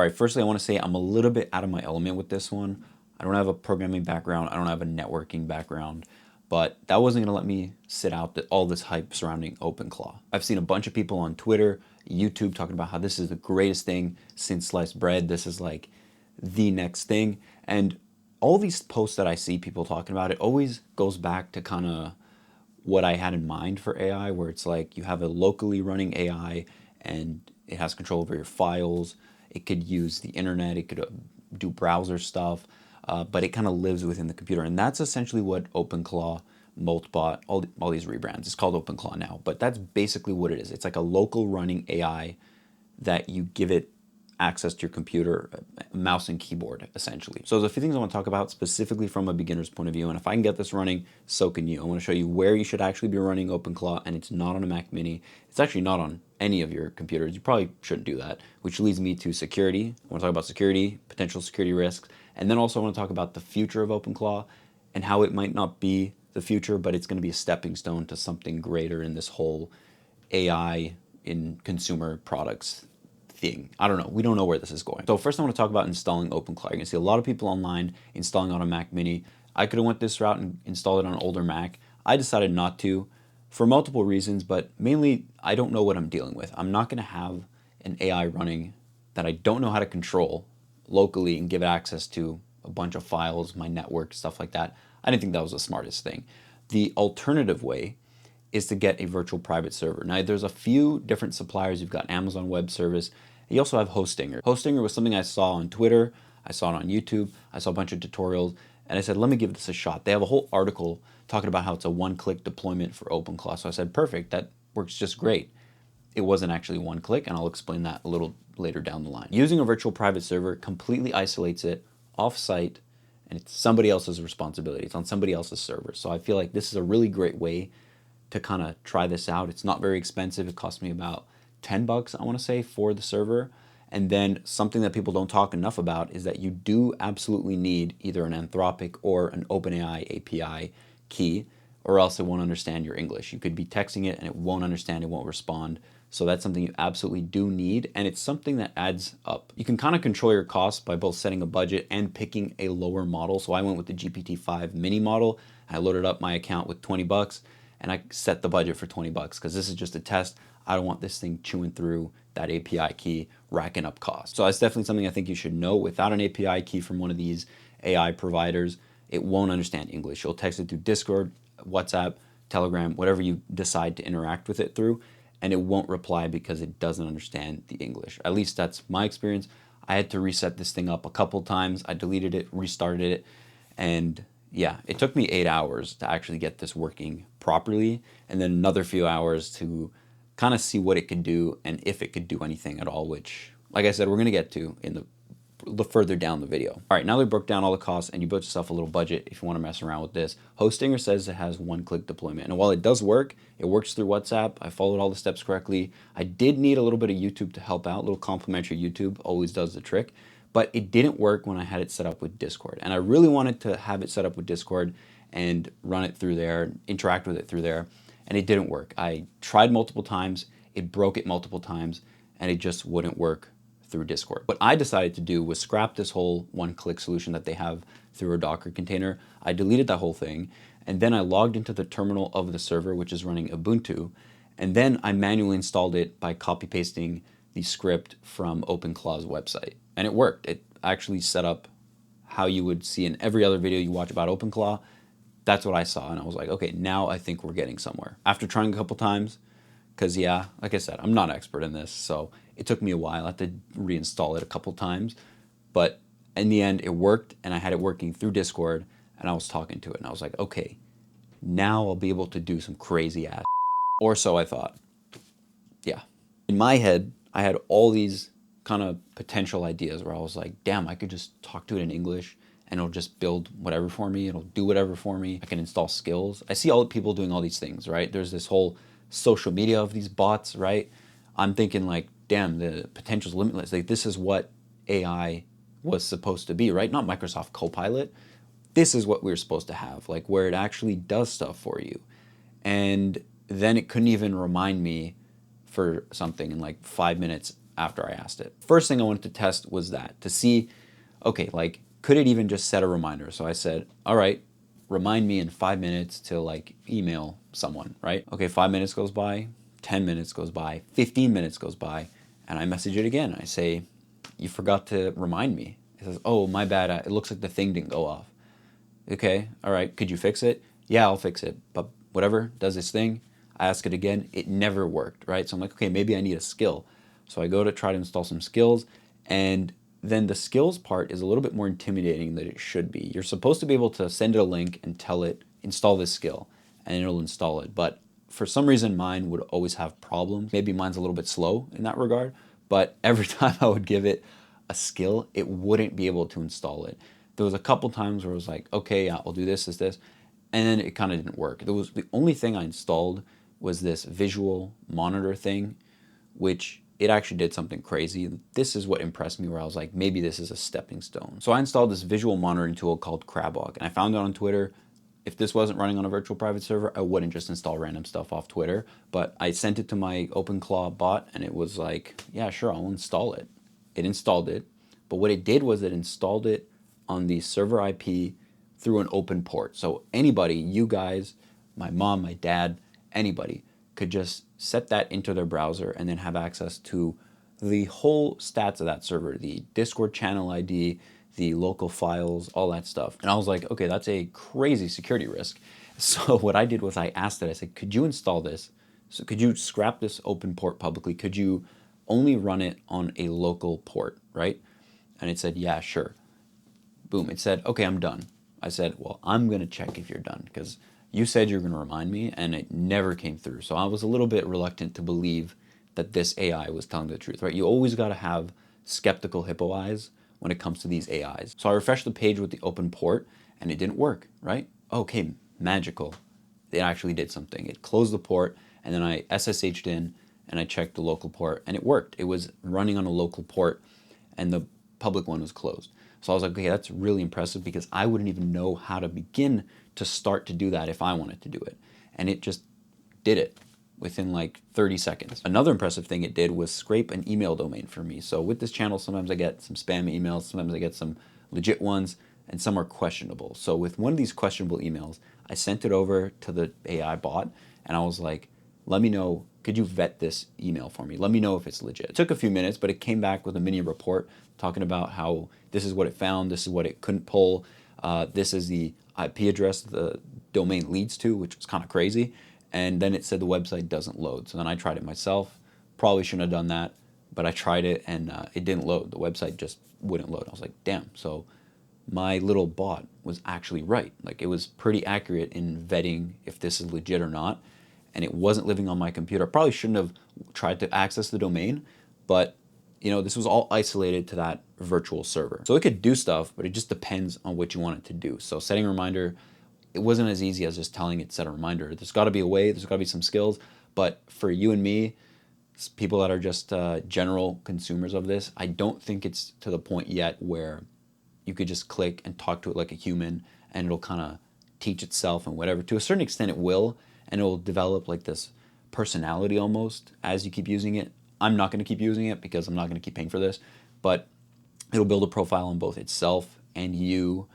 All right, firstly, I want to say I'm a little bit out of my element with this one. I don't have a programming background. I don't have a networking background, but that wasn't going to let me sit out all this hype surrounding OpenClaw. I've seen a bunch of people on Twitter, YouTube talking about how this is the greatest thing since sliced bread. This is like the next thing. And all these posts that I see people talking about, it always goes back to kind of what I had in mind for AI, where it's like you have a locally running AI and it has control over your files. It could use the internet, it could do browser stuff, but it kind of lives within the computer. And that's essentially what OpenClaw, Moltbot, all these rebrands, it's called OpenClaw now, but that's basically what it is. It's like a local running AI that you give it access to your computer, mouse and keyboard, essentially. So there's a few things I want to talk about specifically from a beginner's point of view, and if I can get this running, so can you. I want to show you where you should actually be running OpenClaw, and it's not on a Mac Mini. It's actually not on any of your computers. You probably shouldn't do that, which leads me to security. I want to talk about security, potential security risks, and then also I want to talk about the future of OpenClaw and how it might not be the future, but it's going to be a stepping stone to something greater in this whole AI in consumer products thing. I don't know. We don't know where this is going. So first I want to talk about installing OpenClaw. You're going to see a lot of people online installing on a Mac Mini. I could have went this route and installed it on an older Mac. I decided not to for multiple reasons, but mainly I don't know what I'm dealing with. I'm not going to have an AI running that I don't know how to control locally and give it access to a bunch of files, my network, stuff like that. I didn't think that was the smartest thing. The alternative way is to get a virtual private server. Now, there's a few different suppliers. You've got Amazon Web Service. You also have Hostinger. Hostinger was something I saw on Twitter. I saw it on YouTube. I saw a bunch of tutorials. And I said, let me give this a shot. They have a whole article talking about how it's a one-click deployment for OpenClaw. So I said, perfect. That works just great. It wasn't actually one click, and I'll explain that a little later down the line. Using a virtual private server completely isolates it off-site, and it's somebody else's responsibility. It's on somebody else's server. So I feel like this is a really great way to kind of try this out. It's not very expensive. It cost me about $10, I want to say, for the server. And then something that people don't talk enough about is that you do absolutely need either an Anthropic or an OpenAI API key, or else it won't understand your English. You could be texting it and it won't understand, it won't respond. So that's something you absolutely do need, and it's something that adds up. You can kind of control your costs by both setting a budget and picking a lower model. So I went with the GPT-5 mini model. I loaded up my account with 20 bucks and I set the budget for 20 bucks because this is just a test. I don't want this thing chewing through that API key, racking up costs. So that's definitely something I think you should know. Without an API key from one of these AI providers, it won't understand English. You'll text it through Discord, WhatsApp, Telegram, whatever you decide to interact with it through, and it won't reply because it doesn't understand the English. At least that's my experience. I had to reset this thing up a couple times. I deleted it, restarted it, and yeah, it took me 8 hours to actually get this working properly, and then another few hours to kind of see what it could do and if it could do anything at all, which, like I said, we're going to get to in the further down the video. All right, now that we broke down all the costs and you built yourself a little budget if you want to mess around with this, Hostinger says it has one-click deployment. And while it does work, it works through WhatsApp. I followed all the steps correctly. I did need a little bit of YouTube to help out. A little complimentary YouTube always does the trick. But it didn't work when I had it set up with Discord. And I really wanted to have it set up with Discord and run it through there, interact with it through there, and it didn't work. I tried multiple times, it broke it multiple times, and it just wouldn't work through Discord. What I decided to do was scrap this whole one-click solution that they have through a Docker container. I deleted that whole thing, and then I logged into the terminal of the server, which is running Ubuntu, and then I manually installed it by copy-pasting the script from OpenClaws website. And it worked. It actually set up how you would see in every other video you watch about OpenClaw. That's what I saw, and I was like, okay, now I think we're getting somewhere. After trying a couple times, because yeah, like I said, I'm not an expert in this, so it took me a while. I had to reinstall it a couple times, but in the end, it worked, and I had it working through Discord, and I was talking to it, and I was like, okay, now I'll be able to do some crazy ass, or so I thought. Yeah. In my head, I had all these kind of potential ideas where I was like, damn, I could just talk to it in English and it'll just build whatever for me. It'll do whatever for me. I can install skills. I see all the people doing all these things, right? There's this whole social media of these bots, right? I'm thinking like, damn, the potential's limitless. Like this is what AI was supposed to be, right? Not Microsoft Copilot. This is what we were supposed to have, like where it actually does stuff for you. And then it couldn't even remind me for something in like 5 minutes. after I asked it. First thing I wanted to test was that, to see, okay, like, could it even just set a reminder? So I said, all right, remind me in 5 minutes to like email someone, right? Okay, 5 minutes goes by, 10 minutes goes by, 15 minutes goes by, and I message it again. I say, you forgot to remind me. It says, oh, my bad, it looks like the thing didn't go off. Okay, all right, could you fix it? Yeah, I'll fix it, but whatever, does this thing. I ask it again, it never worked, right? So I'm like, okay, maybe I need a skill. So I go to try to install some skills, and then the skills part is a little bit more intimidating than it should be. You're supposed to be able to send it a link and tell it, install this skill, and it'll install it. But for some reason, mine would always have problems. Maybe mine's a little bit slow in that regard, but every time I would give it a skill, it wouldn't be able to install it. There was a couple times where it was like, okay, yeah, I'll do this, and then it kind of didn't work. There was the only thing I installed was this visual monitor thing, which it actually did something crazy. This is what impressed me, where I was like, maybe this is a stepping stone. So I installed this visual monitoring tool called Crabwalk, and I found it on Twitter. If this wasn't running on a virtual private server, I wouldn't just install random stuff off Twitter, but I sent it to my OpenClaw bot, and it was like, yeah, sure, I'll install it. It installed it, but what it did was it installed it on the server IP through an open port. So anybody, you guys, my mom, my dad, anybody, could just set that into their browser and then have access to the whole stats of that server, the Discord channel ID, the local files, all that stuff. And I was like, okay, that's a crazy security risk. So what I did was I asked it, I said, could you install this? So could you scrap this open port publicly? Could you only run it on a local port, right? And it said, yeah, sure. Boom, it said, okay, I'm done. I said, well, I'm gonna check if you're done, because you said you're gonna remind me, and it never came through. So I was a little bit reluctant to believe that this AI was telling the truth, right? You always gotta have skeptical hippo eyes when it comes to these AIs. So I refreshed the page with the open port, and it didn't work, right? Okay, magical. It actually did something. It closed the port, and then I SSH'd in, and I checked the local port, and it worked. It was running on a local port, and the public one was closed. So I was like, okay, that's really impressive, because I wouldn't even know how to begin to start to do that if I wanted to do it. And it just did it within like 30 seconds. Another impressive thing it did was scrape an email domain for me. So with this channel, sometimes I get some spam emails, sometimes I get some legit ones, and some are questionable. So with one of these questionable emails, I sent it over to the AI bot, and I was like, let me know, could you vet this email for me? Let me know if it's legit. It took a few minutes, but it came back with a mini report talking about how this is what it found, this is what it couldn't pull, this is the IP address the domain leads to, which was kind of crazy. And then it said the website doesn't load. So then I tried it myself. Probably shouldn't have done that, but I tried it, and it didn't load. The website just wouldn't load. I was like, damn. So my little bot was actually right. Like, it was pretty accurate in vetting if this is legit or not. And it wasn't living on my computer. I probably shouldn't have tried to access the domain, but you know, this was all isolated to that virtual server. So it could do stuff, but it just depends on what you want it to do. So setting a reminder, it wasn't as easy as just telling it set a reminder. There's got to be a way, there's got to be some skills, but for you and me, people that are just general consumers of this, I don't think it's to the point yet where you could just click and talk to it like a human, and it'll kind of teach itself and whatever. To a certain extent it will, and it will develop like this personality almost as you keep using it. I'm not going to keep using it because I'm not going to keep paying for this, but it'll build a profile on both itself and you,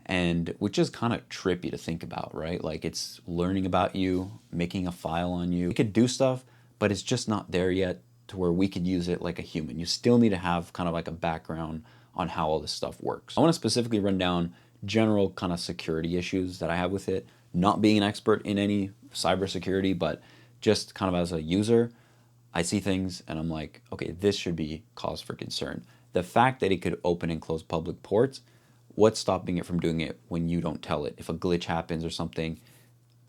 and which is kind of trippy to think about, right? Like, it's learning about you, making a file on you. It could do stuff, but it's just not there yet to where we could use it like a human. You still need to have kind of like a background on how all this stuff works. I want to specifically run down general kind of security issues that I have with it, not being an expert in any cybersecurity, but just kind of as a user, I see things and I'm like, okay, this should be cause for concern. The fact that it could open and close public ports, what's stopping it from doing it when you don't tell it? If a glitch happens or something,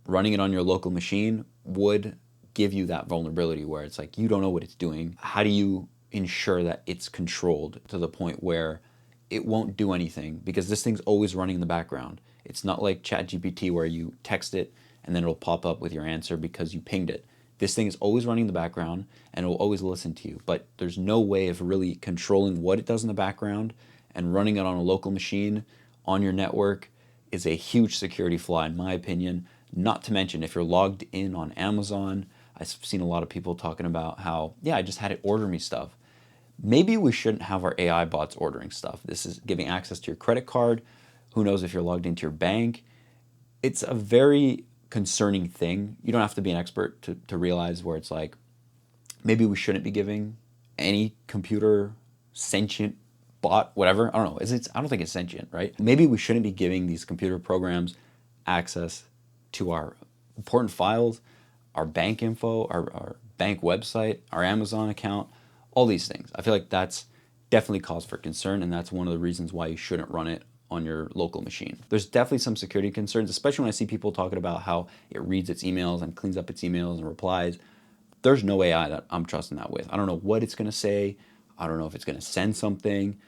running it on your local machine would give you that vulnerability where it's like, you don't know what it's doing. How do you ensure that it's controlled to the point where it won't do anything? Because this thing's always running in the background. It's not like ChatGPT where you text it and then it'll pop up with your answer because you pinged it. This thing is always running in the background and it will always listen to you, but there's no way of really controlling what it does in the background, and running it on a local machine on your network is a huge security flaw in my opinion. Not to mention, if you're logged in on Amazon, I've seen a lot of people talking about how, yeah, I just had it order me stuff. maybe we shouldn't have our AI bots ordering stuff. This is giving access to your credit card. Who knows if you're logged into your bank? It's a very concerning thing. You don't have to be an expert to realize where it's like, maybe we shouldn't be giving any computer sentient bot, whatever. I don't know. I don't think it's sentient, right? Maybe we shouldn't be giving these computer programs access to our important files, our bank info, our bank website, our Amazon account, all these things. I feel like that's definitely cause for concern, and that's one of the reasons why you shouldn't run it on your local machine. There's definitely some security concerns, especially when I see people talking about how it reads its emails and cleans up its emails and replies. There's no AI that I'm trusting that with. I don't know what it's gonna say. I don't know if it's gonna send something.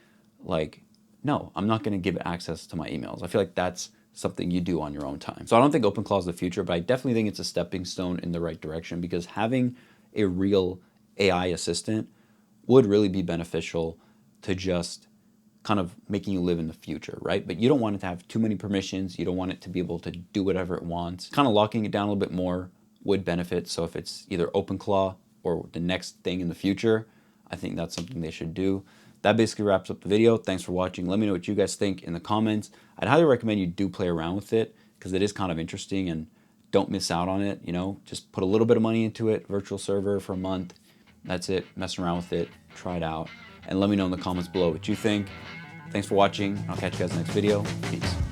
Like, no, I'm not gonna give it access to my emails. I feel like that's something you do on your own time. So I don't think OpenClaw is the future, but I definitely think it's a stepping stone in the right direction, because having a real AI assistant would really be beneficial to just kind of making you live in the future, right? But you don't want it to have too many permissions. You don't want it to be able to do whatever it wants. Kind of locking it down a little bit more would benefit. So if it's either OpenClaw or the next thing in the future, I think that's something they should do. That basically wraps up the video. Thanks for watching. Let me know what you guys think in the comments. I'd highly recommend you do play around with it, because it is kind of interesting, and don't miss out on it. You know, just put a little bit of money into it, virtual server for a month. That's it. Mess around with it, try it out, and let me know in the comments below what you think. Thanks for watching. I'll catch you guys in the next video. Peace.